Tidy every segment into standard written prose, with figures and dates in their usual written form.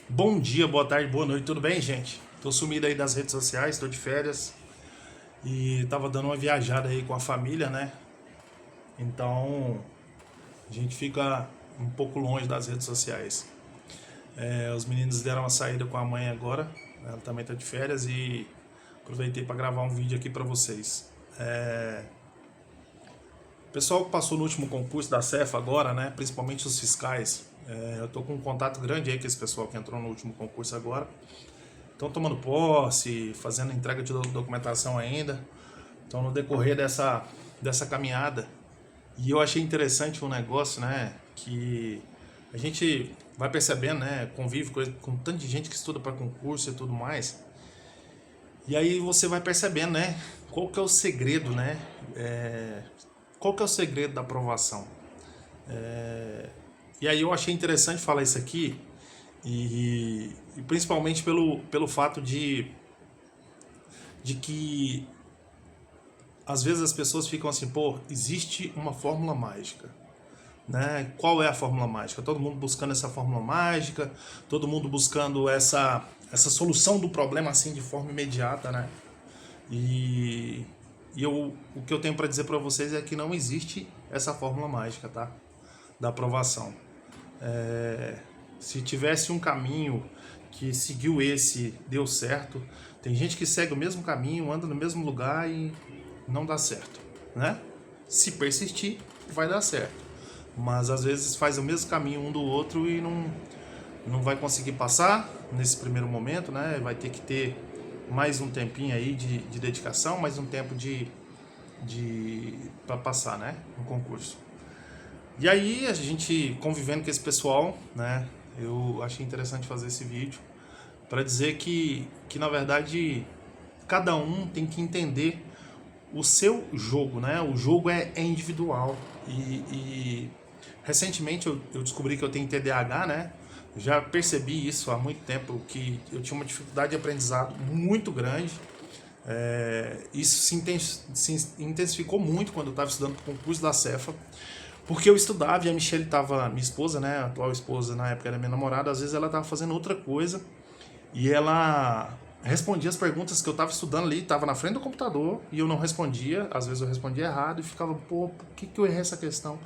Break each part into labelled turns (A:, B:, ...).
A: Bom dia, boa tarde, boa noite, tudo bem, gente? Tô sumido aí das redes sociais, tô de férias e tava dando uma viajada aí com a família, né? Então a gente fica um pouco longe das redes sociais. Os meninos deram uma saída com a mãe agora, ela também tá de férias e aproveitei para gravar um vídeo aqui para vocês. O pessoal que passou no último concurso da Cefa agora, né? Principalmente os fiscais, eu tô com um contato grande aí com esse pessoal que entrou no último concurso agora. Estão tomando posse, fazendo entrega de documentação ainda. Então, no decorrer dessa caminhada, e eu achei interessante um negócio, né, que a gente vai percebendo, né, convive com tanta gente que estuda para concurso e tudo mais, e aí você vai percebendo, né, qual que é o segredo, né, qual que é o segredo da aprovação. E aí eu achei interessante falar isso aqui, e principalmente pelo fato de que às vezes as pessoas ficam assim, pô, existe uma fórmula mágica, né? Qual é a fórmula mágica? Todo mundo buscando essa fórmula mágica, todo mundo buscando essa solução do problema assim de forma imediata, né? E, o que eu tenho para dizer para vocês é que não existe essa fórmula mágica, tá? Da aprovação. Se tivesse um caminho que seguiu esse, deu certo. Tem gente que segue o mesmo caminho, anda no mesmo lugar e não dá certo, né? Se persistir, vai dar certo. Mas às vezes faz o mesmo caminho um do outro e não vai conseguir passar nesse primeiro momento, né? Vai ter que ter mais um tempinho aí de dedicação, mais um tempo para passar, né? No concurso. E aí a gente convivendo com esse pessoal, né? Eu achei interessante fazer esse vídeo para dizer que na verdade cada um tem que entender o seu jogo, né? O jogo é individual e recentemente eu descobri que eu tenho TDAH, né? Já percebi isso há muito tempo, que eu tinha uma dificuldade de aprendizado muito grande. Isso se intensificou muito quando eu estava estudando para o concurso da Cefa, porque eu estudava e a Michelle estava, minha esposa, né, a atual esposa, na época era minha namorada, às vezes ela estava fazendo outra coisa e ela respondia as perguntas que eu estava estudando ali, estava na frente do computador e eu não respondia, às vezes eu respondia errado e ficava, pô, por que eu errei essa questão?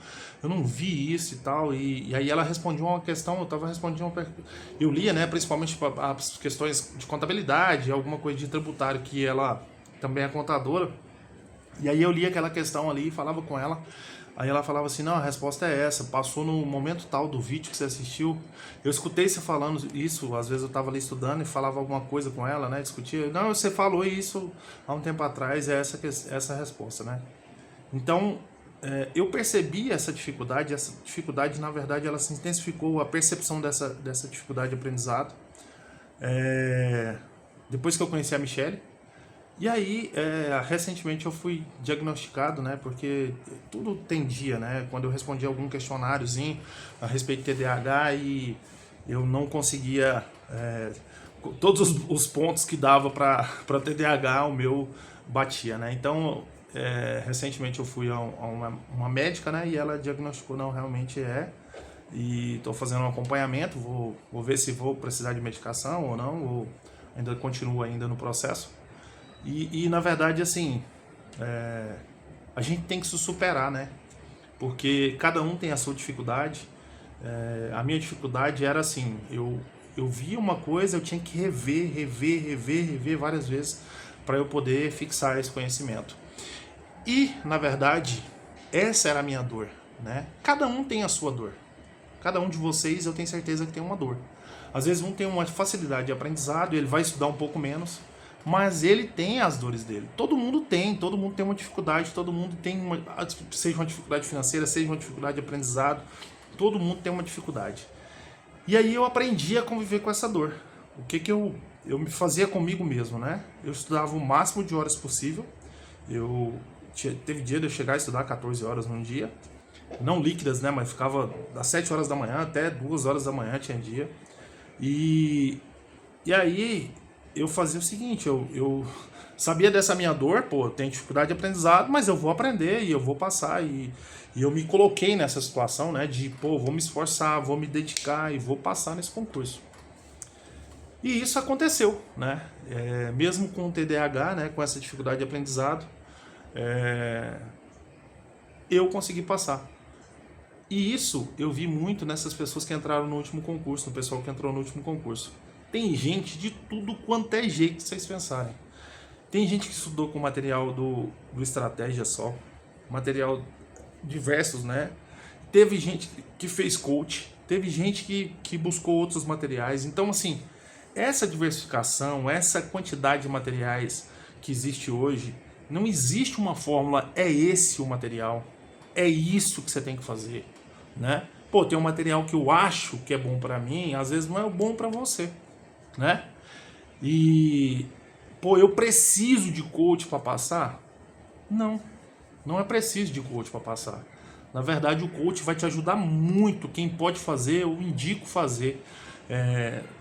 A: Eu não vi isso e tal, e aí ela respondia uma questão, eu estava respondendo eu lia, né, principalmente as questões de contabilidade, alguma coisa de tributário, que ela também é contadora, e aí eu lia aquela questão ali e falava com ela. Aí ela falava assim, não, a resposta é essa, passou no momento tal do vídeo que você assistiu. Eu escutei você falando isso, às vezes eu estava ali estudando e falava alguma coisa com ela, né, discutia. Não, você falou isso há um tempo atrás, é essa a resposta, né. Então, eu percebi essa dificuldade na verdade ela se intensificou, a percepção dessa dificuldade de aprendizado, depois que eu conheci a Michelle. E aí, recentemente eu fui diagnosticado, né, porque tudo tendia, né, quando eu respondia algum questionáriozinho a respeito de TDAH e eu não conseguia, todos os pontos que dava para TDAH, o meu batia, né, então, recentemente eu fui a uma médica, né, e ela diagnosticou, não, realmente e estou fazendo um acompanhamento, vou ver se vou precisar de medicação ou não, ou ainda continuo ainda no processo. E na verdade, assim, a gente tem que se superar, né? Porque cada um tem a sua dificuldade. A minha dificuldade era assim, eu via uma coisa, eu tinha que rever várias vezes para eu poder fixar esse conhecimento. E, na verdade, essa era a minha dor, né? Cada um tem a sua dor. Cada um de vocês, eu tenho certeza que tem uma dor. Às vezes um tem uma facilidade de aprendizado, ele vai estudar um pouco menos, mas ele tem as dores dele. Todo mundo tem uma dificuldade, todo mundo tem seja uma dificuldade financeira, seja uma dificuldade de aprendizado, todo mundo tem uma dificuldade. E aí eu aprendi a conviver com essa dor. O que eu me fazia comigo mesmo, né? Eu estudava o máximo de horas possível. Teve dia de eu chegar a estudar 14 horas num dia, não líquidas, né, mas ficava das 7 horas da manhã até 2 horas da manhã, tinha dia. E aí eu fazia o seguinte, eu sabia dessa minha dor, pô, eu tenho dificuldade de aprendizado, mas eu vou aprender e eu vou passar. E eu me coloquei nessa situação, né, de, pô, vou me esforçar, vou me dedicar e vou passar nesse concurso. E isso aconteceu, né? Mesmo com o TDAH, né, com essa dificuldade de aprendizado, eu consegui passar. E isso eu vi muito nessas pessoas que entraram no último concurso, no pessoal que entrou no último concurso. Tem gente de tudo quanto é jeito que vocês pensarem. Tem gente que estudou com material do Estratégia só, material diversos, né? Teve gente que fez coach, teve gente que buscou outros materiais. Então, assim, essa diversificação, essa quantidade de materiais que existe hoje, não existe uma fórmula, é esse o material, é isso que você tem que fazer, né? Pô, tem um material que eu acho que é bom para mim, às vezes não é bom para você, né? E, pô, eu preciso de coach para passar? Não, não é preciso de coach para passar. Na verdade, o coach vai te ajudar muito. Quem pode fazer, eu indico fazer.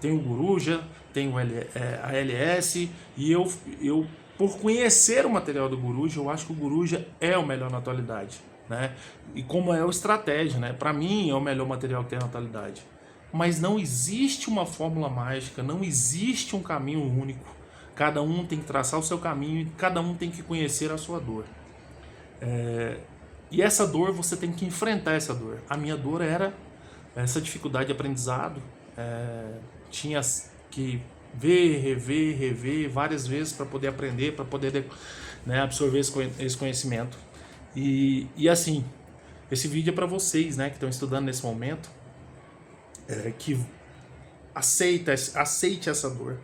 A: Tem o Guruja, tem a LS, e eu, por conhecer o material do Guruja, eu acho que o Guruja é o melhor na atualidade, né? E como é o Estratégia, né? Para mim é o melhor material que tem na atualidade. Mas não existe uma fórmula mágica, não existe um caminho único. Cada um tem que traçar o seu caminho e cada um tem que conhecer a sua dor. E essa dor, você tem que enfrentar essa dor. A minha dor era essa dificuldade de aprendizado. Tinha que ver, rever várias vezes para poder aprender, para poder, né, absorver esse conhecimento. E assim, esse vídeo é para vocês, né, que estão estudando nesse momento, que aceite essa dor.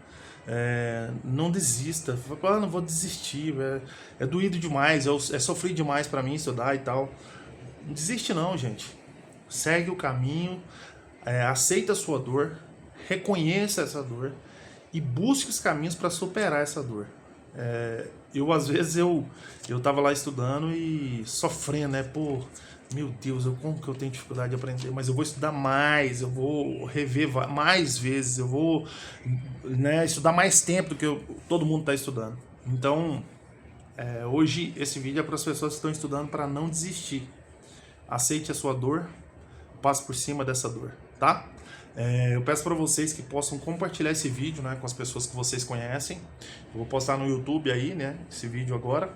A: Não desista. Não vou desistir, é doído demais, é sofrido demais para mim estudar e tal. Não desiste não, gente. Segue o caminho, aceita a sua dor, reconheça essa dor e busque os caminhos para superar essa dor. Às vezes eu tava lá estudando e sofrendo, né? Pô, meu Deus, como que eu tenho dificuldade de aprender? Mas eu vou estudar mais, eu vou rever mais vezes, eu vou, né, estudar mais tempo do que todo mundo está estudando. Então, hoje esse vídeo é para as pessoas que estão estudando para não desistir. Aceite a sua dor, passe por cima dessa dor, tá? Eu peço para vocês que possam compartilhar esse vídeo, né, com as pessoas que vocês conhecem. Eu vou postar no YouTube aí, né, esse vídeo agora.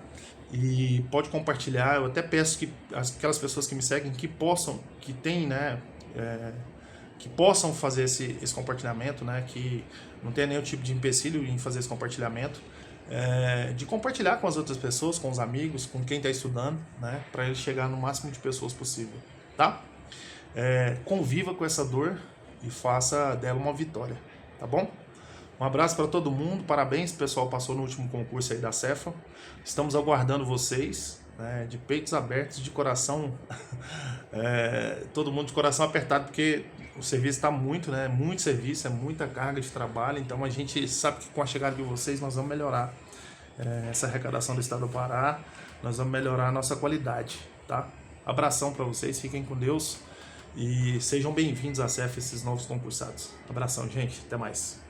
A: E pode compartilhar. Eu até peço que aquelas pessoas que me seguem que possam, que tem, né, que possam fazer esse compartilhamento, né, que não tenha nenhum tipo de empecilho em fazer esse compartilhamento, de compartilhar com as outras pessoas, com os amigos, com quem está estudando, né, para ele chegar no máximo de pessoas possível, tá? Conviva com essa dor e faça dela uma vitória, tá bom? Um abraço para todo mundo, parabéns, o pessoal passou no último concurso aí da Cefa. Estamos aguardando vocês, né, de peitos abertos, de coração, todo mundo de coração apertado, porque o serviço está muito, né, muito serviço, é muita carga de trabalho, então a gente sabe que com a chegada de vocês nós vamos melhorar essa arrecadação do Estado do Pará, nós vamos melhorar a nossa qualidade, tá? Abração para vocês, fiquem com Deus e sejam bem-vindos à Cefa, esses novos concursados. Abração, gente, até mais.